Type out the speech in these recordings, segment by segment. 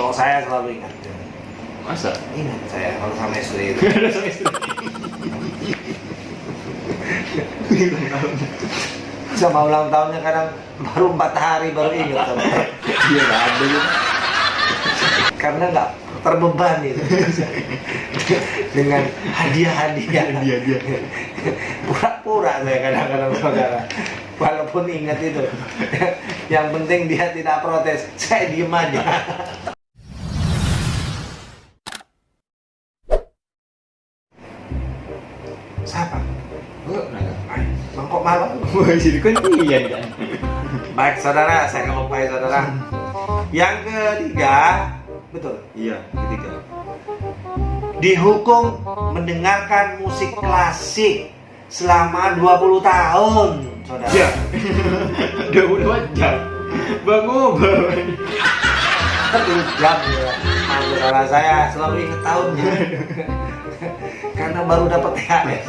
Kalau saya selalu ingat. Masa? Ingat saya kalau sama istri itu. Ada sama istri. Sama ulang tahunnya kadang baru 4 hari baru ingat sama. Iya nggak ada gitu. Karena nggak terbebani dengan hadiah-hadiah. Dia. Pura-pura saya kadang-kadang saudara. Walaupun ingat itu, yang penting dia tidak protes, saya diem aja. Siapa? Mangkok malam. Jadi kuntian kan. Baik saudara, saya ngelupai saudara. Yang ketiga, betul. Iya, ketiga. Dihukum mendengarkan musik klasik selama 20 tahun, saudara. Ya. 24 jam. Bangun. 10 jam ya. Saudara saya selalu ingat tahunnya. Karena baru dapat THR.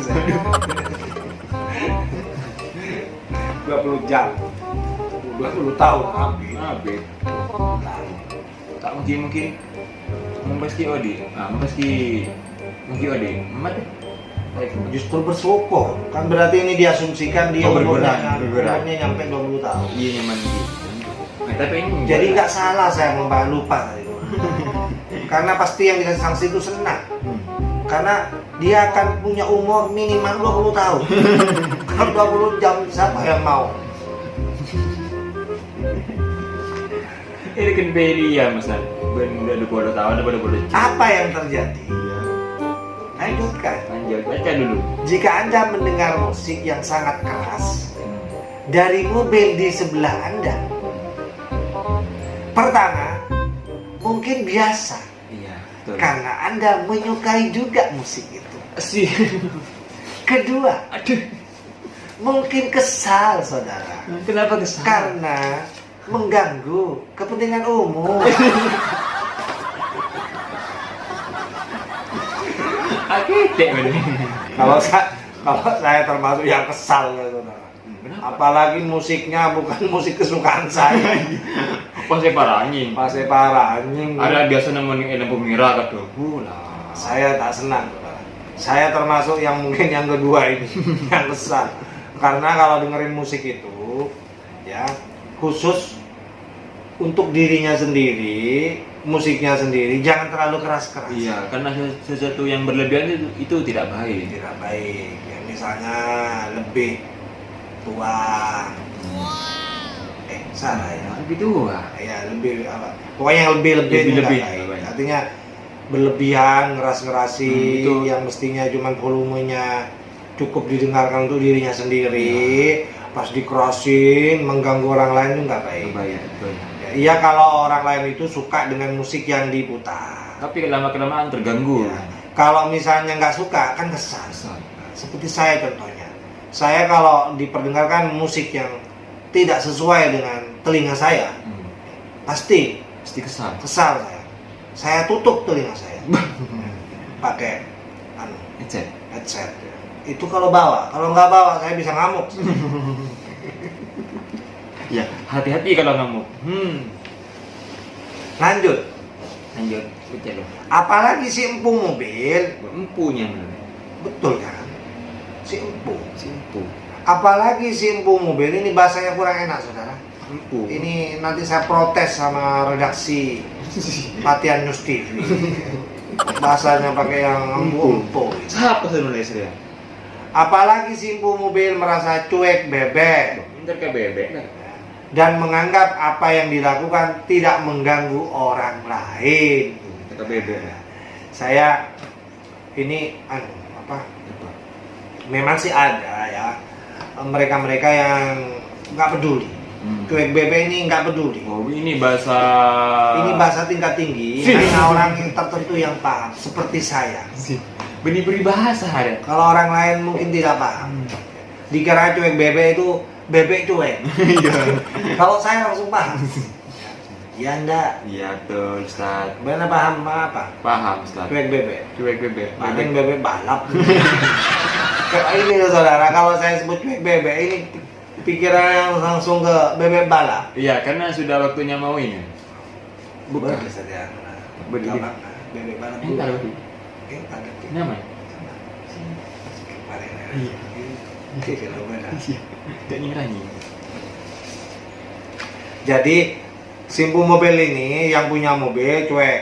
20 jam. 20 tahun habis. Tak mungkin mempeski odi. Mempeski odi. Mat. Justru bersyukur. Kan berarti ini diasumsikan dia umurnya nyampe 20 tahun. Iya nyaman gitu. Tapi ini Jadi nggak salah saya lupa tadi. Karena pasti yang dikasih sanksi itu senang. Karena dia akan punya umur minimal 20 tahun. Kalau 20 jam siapa yang mau? ini kan beri ya mas. Benda 20 tahun, ada 20 jam. Apa yang terjadi? Iya. Lanjutkan. Lanjut baca dulu. Jika Anda mendengar musik yang sangat keras dari mobil di sebelah Anda, pertama, mungkin biasa Iya. Betul. karena Anda menyukai juga musik itu. Sih. Kedua, Aduh. mungkin kesal saudara Kenapa kesal? karena mengganggu kepentingan umum. Akite bener. Kalau saya termasuk yang kesal ya saudara. Apalagi musiknya bukan musik kesukaan saya. Pasai parah anjing. Masih parah anjing. Ada biasa namanya lampu merah kata pula. Saya tak senang saudara. Saya termasuk yang mungkin yang kedua ini yang kesal. Karena kalau dengerin musik itu ya khusus untuk dirinya sendiri, musiknya sendiri jangan terlalu keras-keras. Iya, karena sesuatu yang berlebihan itu tidak baik. Tidak baik. Ya, misalnya lebih tua. Salah ya. Lebih tua. Ya lebih apa? Pokoknya yang lebih-lebih itu nggak baik. Artinya berlebihan, ngeras-ngerasin itu. yang mestinya cuma volumenya cukup didengarkan untuk dirinya sendiri, pas dikerasin mengganggu orang lain itu nggak baik. Baik, betul. Ya, iya kalau orang lain itu suka dengan musik yang diputar. Tapi lama-kelamaan terganggu. Ya. Kalau misalnya nggak suka kan kesal. Seperti saya contohnya. Saya kalau diperdengarkan musik yang tidak sesuai dengan telinga saya, pasti kesal. kesal saya. Saya tutup telinga saya. Pakai headset. Itu kalau bawa, kalau nggak bawa saya bisa ngamuk. Ya, hati-hati kalau ngamuk. Lanjut. Baca lo. Apalagi si empu mobil, Empunya betul kan? Si empu. Simpu. Apalagi si empu mobil ini bahasanya kurang enak saudara. Empu. Ini nanti saya protes sama redaksi Latihan News TV. Bahasanya pakai yang empu. Siapa sebenarnya saya? Apalagi si empu mobil merasa cuek bebek Ntar ke bebek kan? dan menganggap apa yang dilakukan tidak mengganggu orang lain. Ke bebek. Saya ini memang sih ada ya mereka-mereka yang nggak peduli. Cuek bebek ini nggak peduli. Oh, ini bahasa. Ini bahasa tingkat tinggi. Hanya orang tertentu yang paham, seperti saya. Benih peribahasa ada. Kalau orang lain mungkin tidak paham. Dikira cuek bebek itu bebek cuek. Kalau saya langsung paham. Ya enggak. Iya betul Ustaz. Benar paham apa? Paham Ustaz. Cuek bebek. Cuek bebek. Paling bebek balap. Ini loh saudara, kalau saya sebut cuek bebek ini pikiran langsung ke bebek balap. Iya, karena sudah waktunya mau ini. Bukan. Bisa dia. Beli. Bebek balap. Entar berarti. Ada. Nyaman. Iya. Tidak nyirangi. Jadi Simpu Mobil ini yang punya mobil cuek,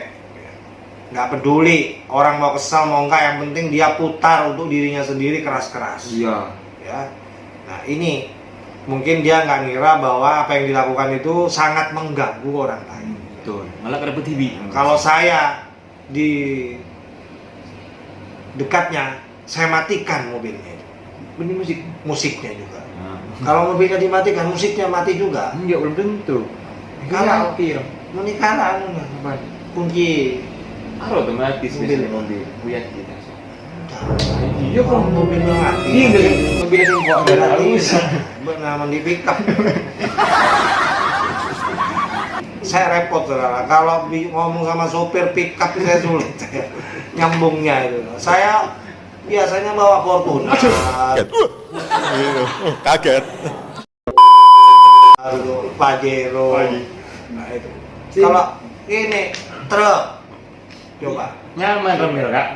nggak peduli orang mau kesal mau enggak, yang penting dia putar untuk dirinya sendiri keras-keras. Iya. Ya. Nah ini mungkin dia nggak ngira bahwa apa yang dilakukan itu sangat mengganggu orang lain. Betul. Malah kedapet TV. Kalau saya di dekatnya, saya matikan mobilnya itu. Benih musik. Musiknya juga. Nah. Kalau mobilnya dimatikan, musiknya mati juga. Enggak, belum tentu. Kalau kira. menikah Apa? kunci Aro otomatis Mobil. biasanya mobil. Buyat kita. iya kalau mobilnya mati. Iya, enggak. Mobilnya sih kok enggak harus. Bernama di pick up. Saya repot saudara. Kalau ngomong sama sopir pick up saya sulit saya nyambungnya itu. Saya biasanya bawa Fortuner. Kaget. Pajero. Nah itu. Kalau ini truk, coba. Nyaman Romel, Kak.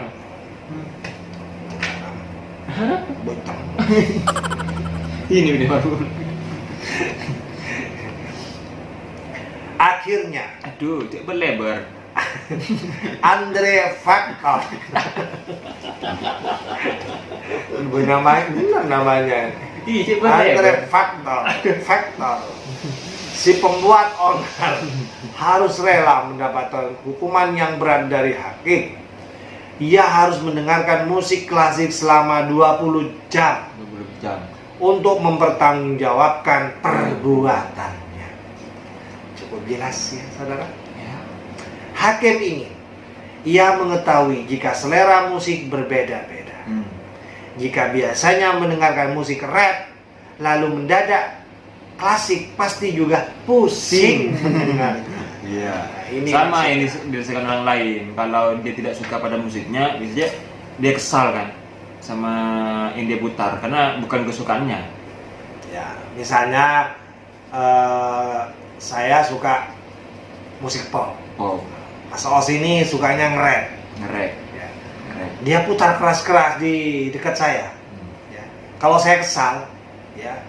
Bocah. Ini udah baru. Akhirnya Aduh, cek berlebar. Andre Factor. Benar namanya. Ih, cek Andre berlebar. Factor. Si pembuat onar harus rela mendapatkan hukuman yang berat dari hakim. Ia harus mendengarkan musik klasik selama 20 jam 20 jam. untuk mempertanggungjawabkan perbuatannya. Cukup jelas ya, saudara? Ya. Hakim ingin ia mengetahui jika selera musik berbeda-beda. Jika biasanya mendengarkan musik rap, lalu mendadak klasik, pasti juga pusing mendengarnya. Iya. Nah, ini Sama maksudnya. yang dirasakan orang lain. Kalau dia tidak suka pada musiknya, biasanya dia kesal kan sama yang dia putar karena bukan kesukaannya. Ya, misalnya saya suka musik pop. Oh, Mas Os ini sukanya nge-rap. ngerek. Ya. Ngerek. Dia putar keras-keras di dekat saya. Ya. Kalau saya kesal, ya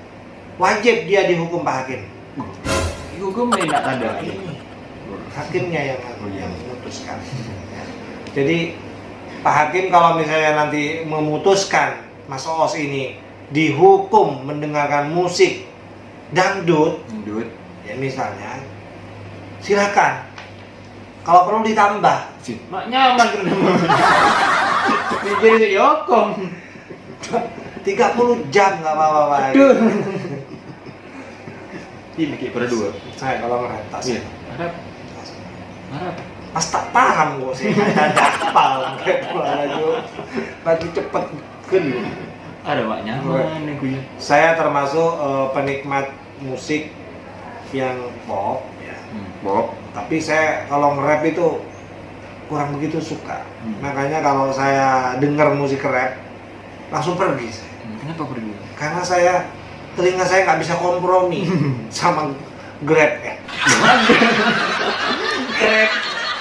wajib dia dihukum Pak Hakim. Hukum enak ada. Hakimnya yang Oh, iya. memutuskan. Ya. Jadi Pak Hakim kalau misalnya nanti memutuskan Mas Os ini dihukum mendengarkan musik dangdut, Dut. ya misalnya, silakan. Kalau perlu ditambah. Mak nyaman kan. Jadi yokong. 30 jam nggak apa-apa Pak. Aduh. Ini kayak berdua. Saya kalau ngerentas. Iya. Harap. Harap. Pas tak paham kok sih, ada hafal lagi cepet kan. Ada mak nyaman nih gue. Saya termasuk penikmat musik yang pop ya. Bob. Tapi saya kalau nge-rap itu kurang begitu suka. Hmm. Makanya kalau saya dengar musik rap langsung pergi saya. Kenapa pergi? Karena telinga saya nggak bisa kompromi sama Grab ya. Grab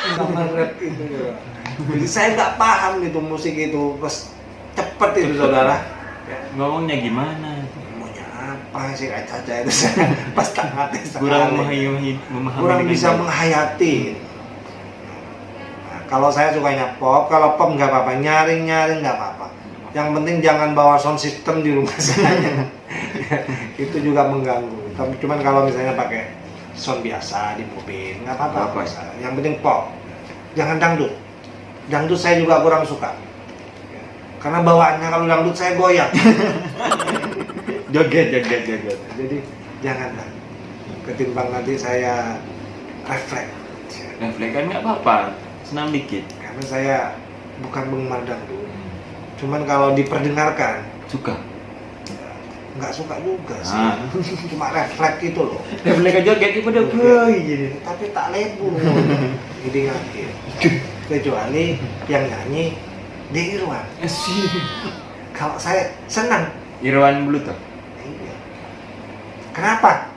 sama rap itu juga. Jadi saya nggak paham gitu musik itu, pas cepet itu saudara. Ya, Ngomongnya gimana? maunya apa sih Caca itu saya pas tak ngerti Kurang sekali. memahami. Kurang bisa menghayati. Nah, kalau saya sukanya pop, kalau pop nggak apa-apa, nyaring nggak apa-apa. Yang penting jangan bawa sound system di rumah saya. Itu juga mengganggu. Tapi cuman kalau misalnya pakai sound biasa di mobil, nggak apa-apa. Yang penting pop. Jangan dangdut. Dangdut saya juga kurang suka. Karena bawaannya kalau dangdut saya goyang. Joget. Jadi janganlah. Ketimbang nanti saya refleks. Refleks kan nggak apa-apa. Senang dikit. Karena saya bukan penggemar dangdut. Cuman kalau diperdengarkan Suka. nggak suka juga sih. Ah. Cuma refleks itu loh. Refleks joget itu udah gue. Tapi tak lebu. Jadi ngerti. Kecuali yang nyanyi De Irwan. Kalau saya senang. Irwan Bluetooth. Iya. Kenapa?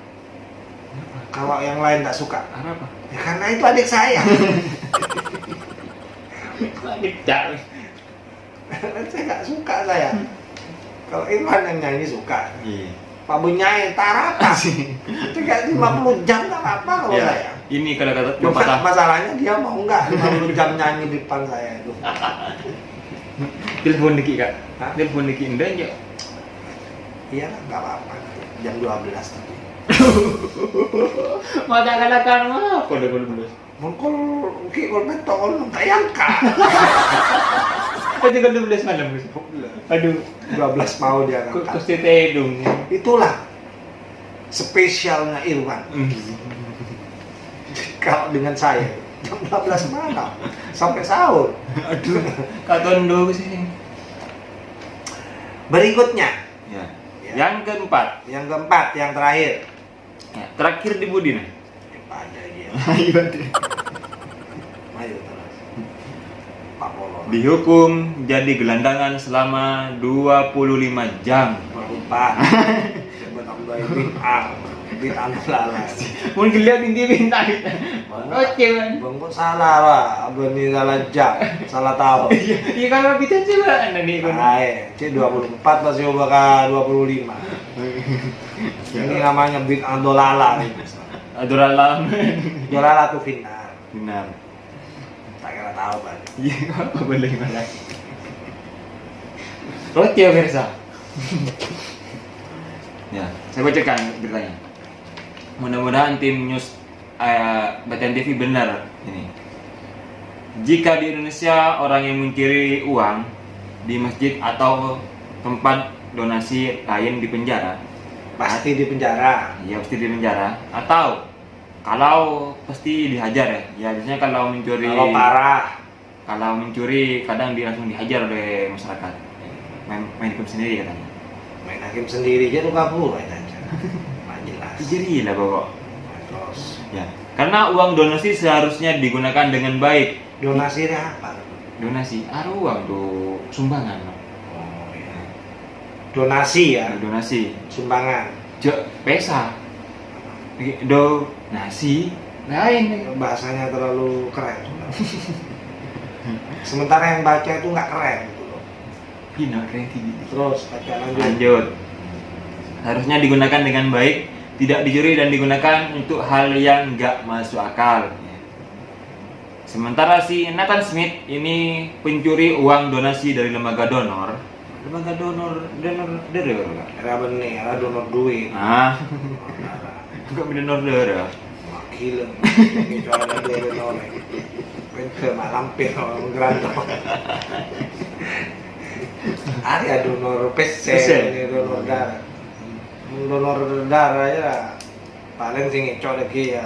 Kalau yang lain tak suka, Kenapa? ya karena itu adik saya. Tidak. Saya nggak suka saya. Kalau Irfan yang nyanyi suka. Iya. Pak Bunyain tarapa sih. Itu kayak 50 jam nggak apa-apa kalau Ya, saya. ini kalau kata Cuma pepatah masalahnya dia mau nggak 50 jam nyanyi di depan saya itu. telepon dikit kak. Hah? Telepon dikit enggak ya. Iya lah, nggak apa-apa. Jam 12 tapi. Mau tak katakan apa udah belum. Mungkul kol betol tayangka. Itu kan 12 malam Gus. Aduh, 12 mau dia kok angkat. kusti tedung. Itulah spesialnya Irwan. Kalau dengan saya jam 12 malam sampai sahur. Aduh, kak Tondo sih. Berikutnya, Ya. Ya. Yang keempat, yang keempat, yang terakhir. ya, terakhir di Budi nih. Pada dia. Ayo Ayo terus. Pak Polo. dihukum jadi gelandangan selama 25 jam. Lupa. Benar-benar bintang lala. Mungkin lihat ini bintang. Oke kan. Bang kok salah lah, abang ini salah jam, salah tahun. Iya kalau bintang sih lah nih kan. Aye, C 24 masih bakal 25. Ini namanya bintang dolala. Adur alam. Dolala tuh final. Benar. Tak kira tahu kan. Iya, apa boleh malah. Oke, Versa. Ya, saya bacakan beritanya. Mudah-mudahan tim news BTN TV benar ini. Jika di Indonesia orang yang mencuri uang di masjid atau tempat donasi lain di penjara, Pasti di penjara. ya pasti di penjara. Atau kalau pasti dihajar ya. Ya biasanya kalau mencuri, Kalau parah, kalau mencuri kadang dia langsung dihajar oleh masyarakat. Main hukum sendiri katanya. main hakim sendiri aja tuh kabur aja. Nggak jelas. Jadi lah pokok. Terus Ya, karena uang donasi seharusnya digunakan dengan baik. donasinya apa? Donasi, uang tuh sumbangan. Oh iya. Donasi ya, Donasi, sumbangan. pesa, donasi lain. Bahasanya terlalu keren. Sementara yang baca itu nggak keren gitu loh. Pino ranking. Terus baca lanjut. Lanjut. Harusnya digunakan dengan baik, tidak dicuri dan digunakan untuk hal yang nggak masuk akal. Sementara si Nathan Smith ini pencuri uang donasi dari lembaga donor. Lembaga donor darah. Era benih, era donor duit. Enggak donor darah. Wah, gila. Itu ada donor. Ke mak lampir orang gerantong. Ada donor PC, ini donor darah. Donor darah ya paling sing ngecok lagi ya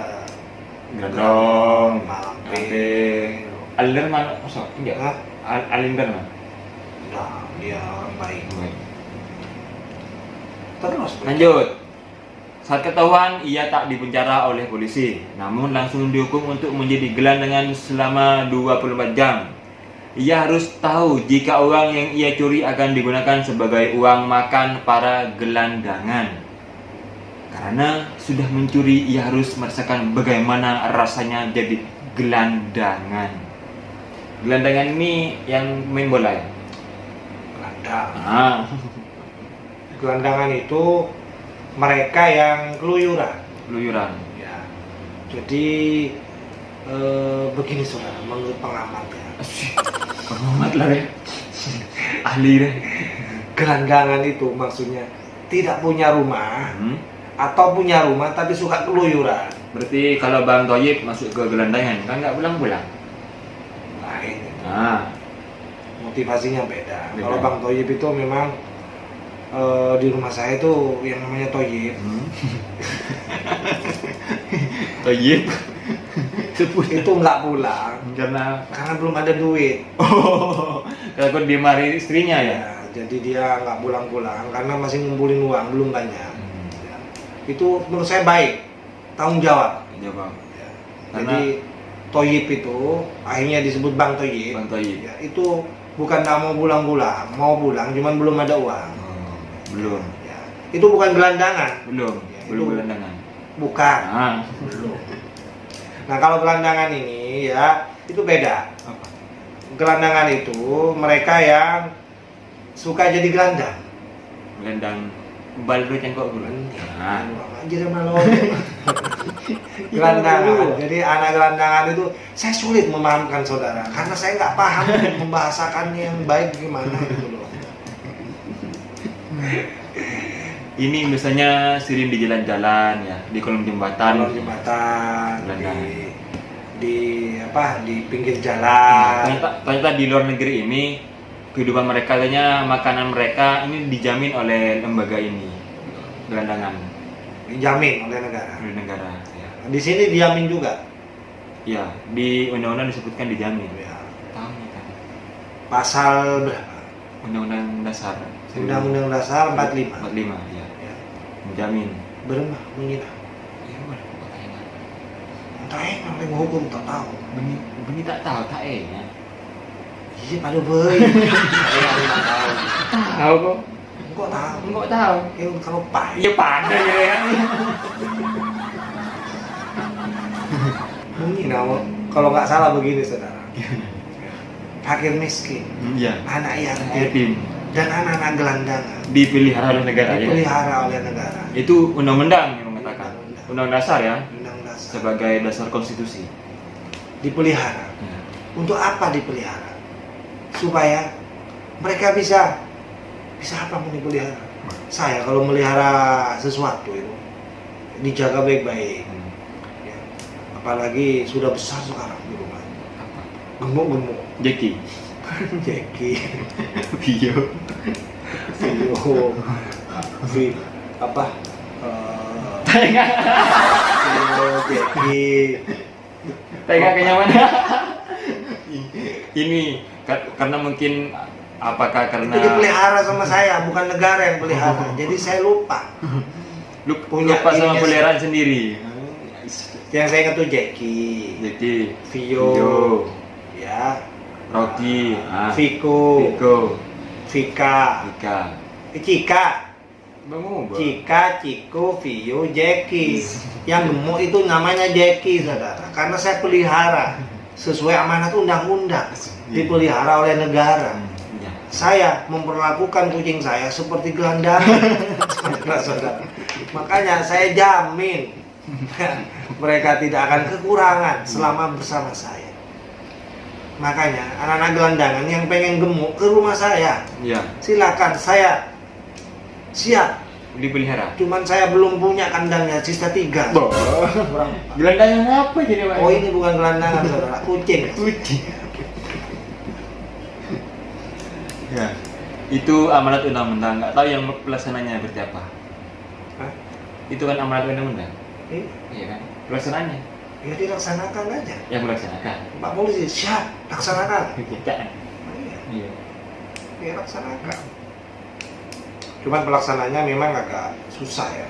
Gerantong, mak lampir. Alinder mana? Masa? Enggak. Hah? Alinder mana? Nah, dia orang baik. Terus Lanjut. Saat ketahuan, ia tak dipenjara oleh polisi, namun langsung dihukum untuk menjadi gelandangan selama 24 jam. Ia harus tahu jika uang yang ia curi akan digunakan sebagai uang makan para gelandangan. Karena sudah mencuri, ia harus merasakan bagaimana rasanya jadi gelandangan. Gelandangan ini yang main bola ya? gelandang. Gelandangan itu mereka yang keluyuran. Keluyuran. Ya. Jadi begini saudara, menurut pengamat ya, Pengamat lah ya. Ahli deh. gelandangan itu maksudnya tidak punya rumah atau punya rumah tapi suka keluyuran. Berarti kalau Bang Toyib masuk ke gelandangan kan nggak pulang-pulang. Lain itu. Nah, Motivasinya beda. Beda. Kalau Bang Toyib itu memang di rumah saya itu yang namanya Toyib. Toyib Itu nggak pulang karena karena belum ada duit. takut dimarahi istrinya ya. Ya, jadi dia nggak pulang-pulang karena masih ngumpulin uang belum banyak. Ya. Itu menurut saya baik, tanggung jawab. Coba. Ya. Karena- Jadi Toyib itu akhirnya disebut Bang Toyib. Bang Toyib. Ya, itu bukan nggak mau pulang-pulang, mau pulang, cuman belum ada uang. Belum. Ya. Itu bukan gelandangan. Belum. Ya, Belum itu- gelandangan. Bukan. Nah, Belum. Nah kalau gelandangan ini ya itu beda. apa? Gelandangan itu mereka yang suka jadi gelandang. Gelandang baldo cengkok dulu. Nah, Jadi malu. Gelandangan. Jadi anak gelandangan itu saya sulit memahamkan saudara karena saya nggak paham membahasakannya yang baik gimana gitu loh. ini misalnya sering di jalan-jalan ya, di kolong jembatan. Kolong jembatan, Gelandangan. di apa di pinggir Nah, jalan. ternyata di luar negeri ini kehidupan mereka, makanan mereka ini dijamin oleh lembaga ini, gelandangan Dijamin oleh negara. oleh negara. Ya, Di sini dijamin juga. ya di undang-undang disebutkan dijamin. Ya. Tahu nih kan? Pasal berapa? Undang-undang dasar. Undang-Undang Dasar 45. 45 ya. Ya. Menjamin. Beremah menghina. Ya boleh kok Tak enak yang hukum tak tahu. Beni tak tahu tak ya. Iya pada boy. Saya tak tahu. Tahu kok. Kok tahu? Enggak tahu. Kalau pahit. Iya pandai ya. Menghina. Kalau nggak salah begini saudara. Fakir miskin, Iya. anak yatim, Yatim dan anak-anak gelandangan dipelihara oleh negara ya. dipelihara oleh negara. Itu undang-undang yang mengatakan. Undang dasar ya, Undang dasar. sebagai dasar konstitusi. Dipelihara. Ya. Untuk apa dipelihara? Supaya mereka bisa apa mau dipelihara? Saya kalau melihara sesuatu itu dijaga baik-baik. Ya. Apalagi sudah besar sekarang di rumah. Apa? Gemuk-gemuk. Jeki. Jeki. Video. Apa? Tengah. Jeki. Tengah kenyamanan. Ini karena mungkin apakah karena Itu dipelihara sama saya, bukan negara yang pelihara. Jadi saya lupa. Punya lupa sama dirinya peliharaan sendiri. Yang saya ingat tuh Jeki, Jeki, Vio, ya, Rocky, Viko, Vika, Vika, Vika. Cika, Bangun, Cika, Ciko, Vio, Jeki. Yang gemuk itu namanya Jeki, saudara. Karena saya pelihara sesuai amanat undang-undang, dipelihara oleh negara. Ya. Saya memperlakukan kucing saya seperti gelandangan. Saudara. Makanya saya jamin mereka tidak akan kekurangan selama bersama saya. Makanya anak-anak gelandangan yang pengen gemuk ke rumah saya, Iya. silakan, saya siap. Dipelihara. Cuman saya belum punya kandangnya, sisa 3. Gelandangan apa jadi Pak? Oh ini bukan gelandangan saudara, kucing. Kucing. Ya. Itu amanat undang-undang. Nggak tahu yang pelaksananya seperti apa. Hah? Itu kan amanat undang-undang. Iya kan? Pelaksanaannya Ya dilaksanakan aja. yang melaksanakan. Pak polisi siap, laksanakan. Kita. Iya. Iya. Ya laksanakan. Cuman pelaksananya memang agak susah ya.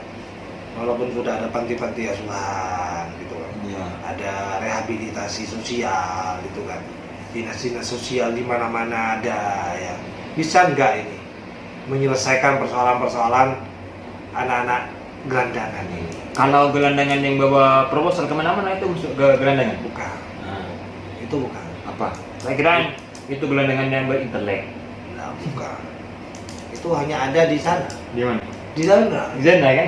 Walaupun sudah ada panti-panti asuhan gitu kan. Iya. Ada rehabilitasi sosial gitu kan. Dinas-dinas sosial di mana-mana ada ya. Bisa enggak ini menyelesaikan persoalan-persoalan anak-anak gelandangan ini? Kalau gelandangan yang bawa proposal kemana-mana itu masuk ke gelandangan? Bukan. Nah, Itu bukan. apa? Saya kira itu gelandangan yang berintelek. Nah, bukan. Itu hanya ada di sana. Di mana? Di sana. Zenda kan?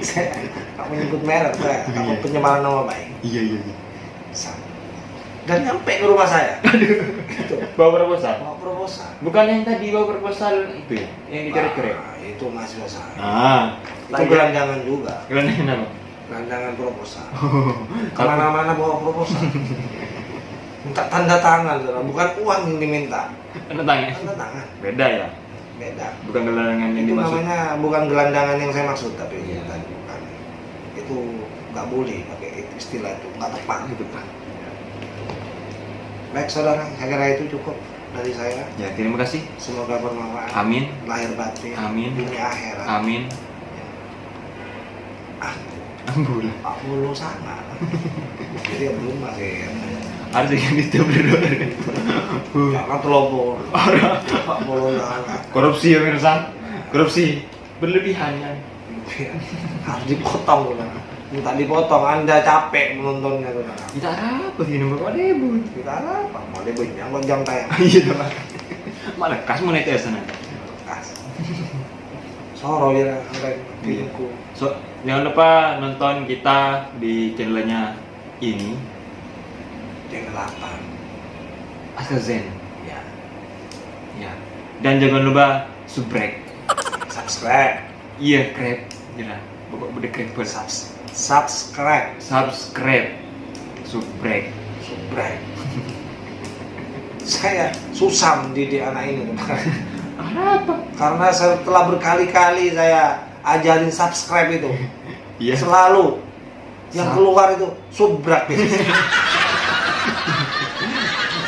Saya tak menyebut merek, saya takut penyemaran nama baik. Iya. Sana. Dan nyampe ke rumah saya. Gitu. Bawa proposal? Bawa proposal. Bukan yang tadi bawa proposal itu ya? Yang dicoret-coret? Nah, itu mahasiswa saya. Ah, Itu gelandangan juga. gelandangan apa? Gelandangan proposal. Kemana-mana bawa proposal. Minta tanda tangan, saudara. Bukan uang yang diminta. Tanda tangan? Tanda tangan. Beda ya? Beda. Bukan gelandangan yang Itu dimaksud? namanya bukan gelandangan yang saya maksud, tapi Iya. tadi bukan. Itu nggak boleh pakai istilah itu, nggak tepat. Itu Pak. Baik saudara, saya kira itu cukup dari saya. Ya, terima kasih. Semoga bermanfaat. Amin. Lahir batin. Amin. Dunia akhirat. Amin. Ah, Ambul. Pak Polo sana. Jadi yang belum masih. Harus yang ditebar. Jangan terlopor. Pak Polo jangan. Korupsi ya Mirsa. Korupsi berlebihan kan. Ya, harus dipotong saudara. Minta dipotong, Anda capek menontonnya saudara. Kita apa sih nomor kode bu? Kita apa? Mau debut yang jam tayang. Iya pak. Malah kas monetis sana. Kas. Soro dia angkat videoku. So, jangan lupa nonton kita di channelnya ini Channel 8. Aska Zen. Ya. Ya. Dan jangan lupa subscribe. Subscribe. Iya, krep. Jelas. Pokok bude krep buat Subscribe. subscribe. Subscribe. Subscribe. Saya susah mendidik anak ini. Apa? Karena setelah berkali-kali saya ajarin subscribe itu, Iya. selalu yang keluar itu subscribe.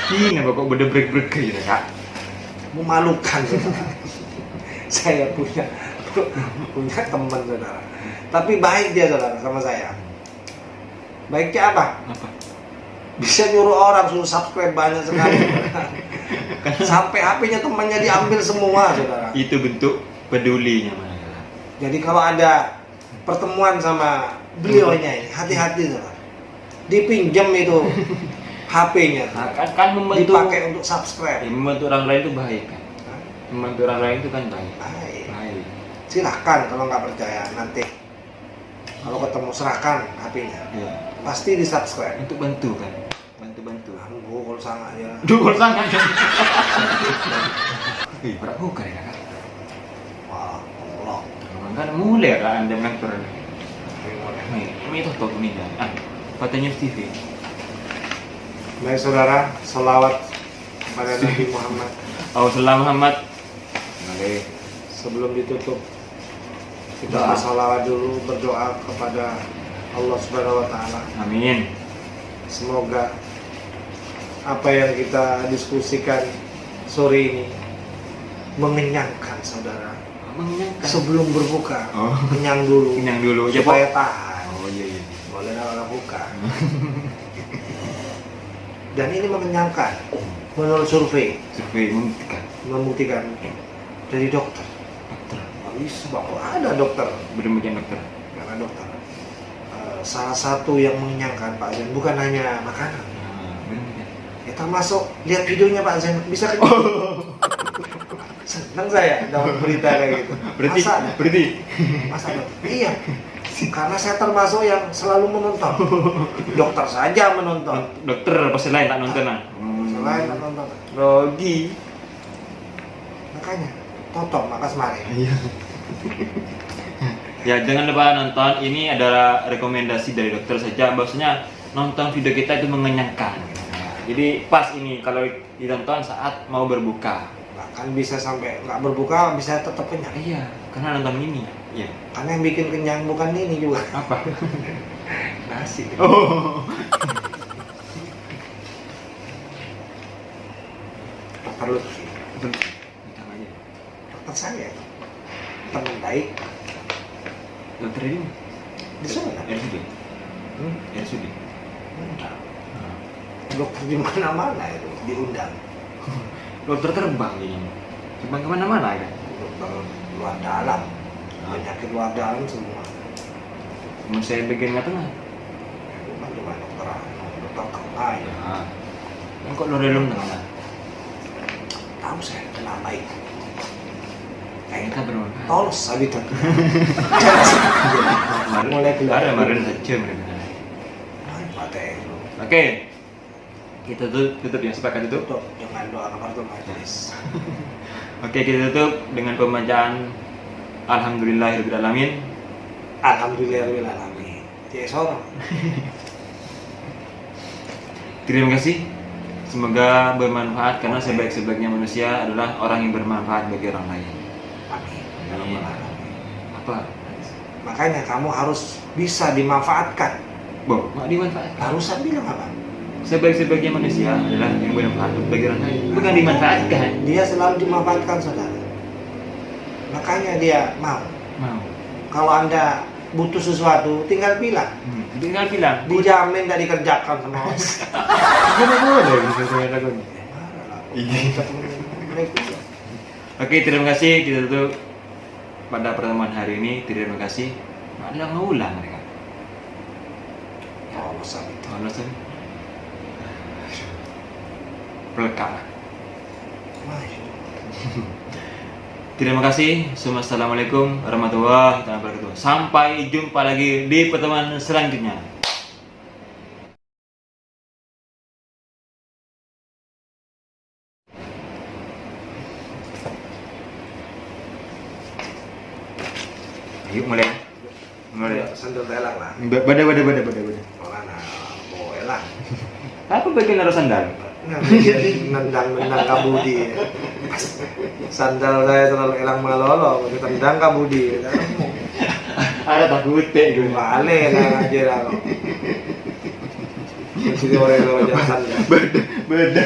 Ini pokok bude break gitu kak. Memalukan saudara. Saya punya teman saudara, tapi baik dia saudara sama saya. Baiknya apa? Apa? Bisa nyuruh orang suruh subscribe banyak sekali. Sampai HP-nya temannya diambil semua saudara. Itu bentuk pedulinya mana? Jadi kalau ada pertemuan sama beliaunya ini, hati-hati saudara. Dipinjam itu HP-nya, Kan membantu. dipakai untuk subscribe. Ya, membantu orang lain itu baik kan? Hah? Membantu orang lain itu kan baik. Baik. Baik. Silahkan kalau nggak percaya nanti kalau ketemu serahkan HP-nya. Ya. Pasti di subscribe. Untuk bantu kan? Bantu. Gue kalau sangat ya. Duh, sangat. Ih, berat buka ya kakak. Wah, Allah. Kan mulai kan anda mengatur. Nih, ini tuh top ini kan. Katanya TV. Baik saudara, selawat kepada Nabi Muhammad. Salam Muhammad. Oke. Sebelum ditutup, kita Doa. bersalawat dulu, berdoa kepada Allah Subhanahu wa Ta'ala. Amin. Semoga apa yang kita diskusikan sore ini mengenyangkan saudara. Mengenyangkan. Sebelum berbuka, Oh. kenyang dulu, Kenyang dulu aja, supaya Pak. tahan. Oh iya. Boleh orang buka. Dan ini mengenyangkan menurut survei Survei membuktikan. membuktikan dari dokter. Dokter. Sebab ada dokter, Demikian dokter. karena dokter salah satu yang mengenyangkan Pak Zen bukan hanya makanan, Demikian. ya termasuk lihat videonya Pak Zen bisa kenyang. Senang saya dapat berita kayak gitu. Berarti. Masa iya, karena saya termasuk yang selalu menonton. Dokter saja menonton, Dokter pasti lain tak nonton ah. selain menonton. Rogi. Makanya totok makas mari. Iya. Ya jangan lupa nonton. Ini adalah rekomendasi dari dokter saja. Bahwasanya nonton video kita itu mengenyangkan. Jadi pas ini kalau ditonton saat mau berbuka. Bahkan bisa sampai nggak berbuka bisa tetap kenyang. Iya, karena nonton ini. Iya. Karena yang bikin kenyang bukan ini juga. Apa? Nasi. Oh. Dokter Lutfi, Bentar aja. dokter saya, teman baik. Dokter ini Di sana. RSUD. RSUD. Enggak. Dokter di mana-mana itu diundang. Dokter terbang ini. Terbang kemana-mana kan? Dokter luar dalam, penyakit luar dalam semua. Mau saya bagian tengah. Bukan cuma dokter tengah ya. Kan kok lo dalam tengah? Tahu saya kenal baik. Kita bermanfaat. Tolos habitat. Kemarin Mulai gelap. ada kemarin saja mereka. Oke. Kita tutup yang sepakat itu. Tutup dengan doa kafaratul majelis. Oke, kita tutup dengan pembacaan Alhamdulillahirabbil alamin. Alhamdulillahirabbil alamin. Cek sorong. Terima kasih. Semoga bermanfaat karena sebaik-sebaiknya manusia adalah orang yang bermanfaat bagi orang lain. Amin. Ya Amin. Rabbal alamin. Apa? Makanya kamu harus bisa dimanfaatkan. Bo, mak dimanfaatkan. Barusan bilang apa? Sebaik-sebaiknya manusia adalah yang bermanfaat bagi orang lain, bukan dimanfaatkan. Dia selalu dimanfaatkan saudara. Makanya dia mau. Mau. Kalau Anda butuh sesuatu, tinggal bilang. Tinggal bilang. Dijamin tidak dikerjakan sama orang. Boleh bisa saya lakukan. Iya. Oke, terima kasih. Kita tutup. pada pertemuan hari ini. Terima kasih. Ada ngulang mereka. Alasan. Alasan pelekar. Terima kasih. Assalamualaikum warahmatullahi wabarakatuh. Sampai jumpa lagi di pertemuan selanjutnya. Yuk mulai. Sandal telang lah. Bada. Mana mau elang. Apa bagian naruh sandal? Nendang kabudi. Sandal saya terlalu elang malolo, tendang kabudi. Ada takutnya gitu. Bale lah aja lah. Jadi orang-orang jangan sandal. Beda.